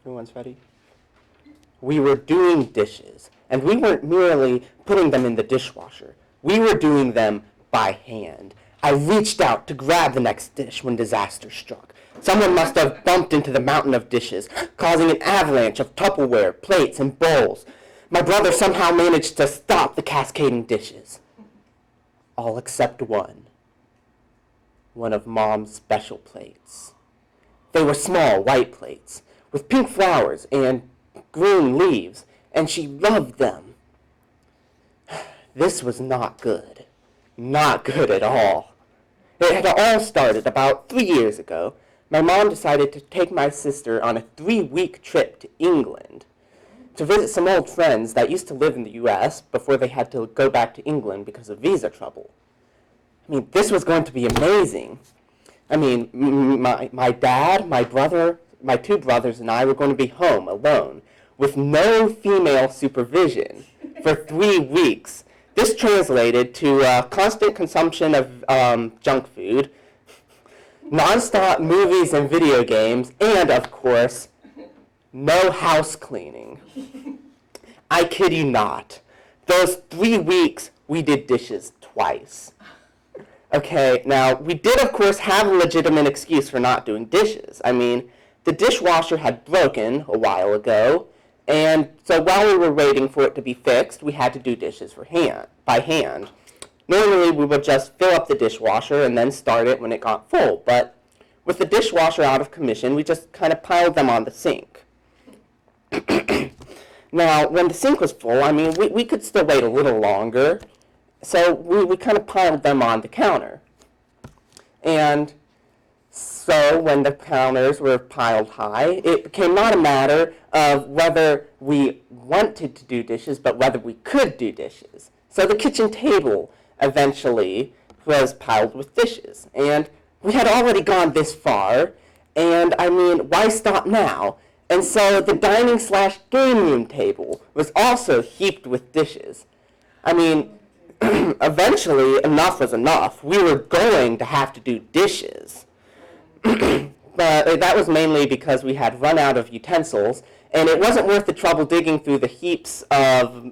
Everyone's ready? We were doing dishes, and we weren't merely putting them in the dishwasher. We were doing them by hand. I reached out to grab the next dish when disaster struck. Someone must have bumped into the mountain of dishes, causing an avalanche of Tupperware, plates, and bowls. My brother somehow managed to stop the cascading dishes. All except one. One of Mom's special plates. They were small white plates, with pink flowers and green leaves, and she loved them. This was not good. Not good at all. It had all started about 3 years ago. My mom decided to take my sister on a 3-week trip to England to visit some old friends that used to live in the U.S. before they had to go back to England because of visa trouble. I mean, this was going to be amazing. I mean, my dad, my brother, my 2 brothers, and I were going to be home alone with no female supervision for 3 weeks. This translated to constant consumption of junk food, nonstop movies and video games, and, of course, no house cleaning. I kid you not. Those 3 weeks, we did dishes twice. Okay, now, we did, of course, have a legitimate excuse for not doing dishes. I mean, the dishwasher had broken a while ago, and so while we were waiting for it to be fixed, we had to do dishes by hand. Normally, we would just fill up the dishwasher and then start it when it got full, but with the dishwasher out of commission, we just kind of piled them on the sink. Now, when the sink was full, I mean, we could still wait a little longer, so we kind of piled them on the counter. And so when the counters were piled high, it became not a matter of whether we wanted to do dishes, but whether we could do dishes. So the kitchen table eventually was piled with dishes. And we had already gone this far, and I mean, why stop now? And so the dining/game room table was also heaped with dishes. I mean, eventually enough was enough. We were going to have to do dishes. But that was mainly because we had run out of utensils, and it wasn't worth the trouble digging through the heaps of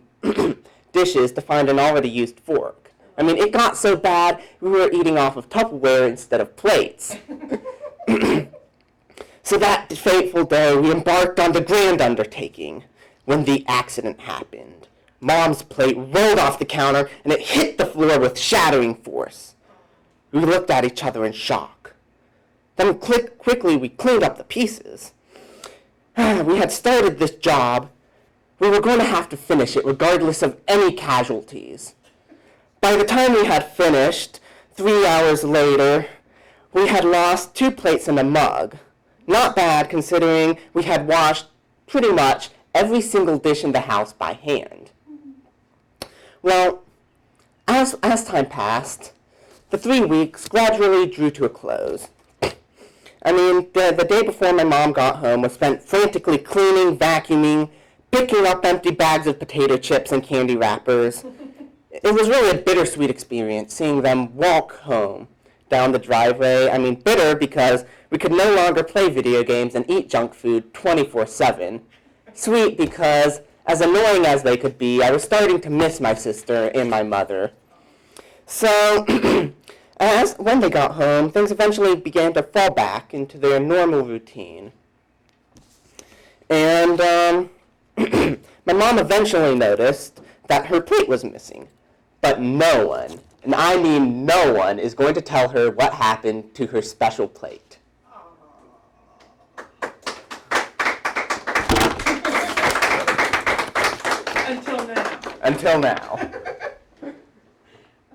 dishes to find an already used fork. I mean, it got so bad, we were eating off of Tupperware instead of plates. So that fateful day, we embarked on the grand undertaking when the accident happened. Mom's plate rolled off the counter, and it hit the floor with shattering force. We looked at each other in shock. Then quickly we cleaned up the pieces. We had started this job. We were going to have to finish it regardless of any casualties. By the time we had finished, 3 hours later, we had lost 2 plates and a mug. Not bad considering we had washed pretty much every single dish in the house by hand. Well, as time passed, the 3 weeks gradually drew to a close. I mean, the day before my mom got home was spent frantically cleaning, vacuuming, picking up empty bags of potato chips and candy wrappers. It was really a bittersweet experience seeing them walk home down the driveway. I mean, bitter because we could no longer play video games and eat junk food 24/7. Sweet because, as annoying as they could be, I was starting to miss my sister and my mother. So, when they got home, things eventually began to fall back into their normal routine. And my mom eventually noticed that her plate was missing. But no one, and I mean no one, is going to tell her what happened to her special plate. Until now. Until now.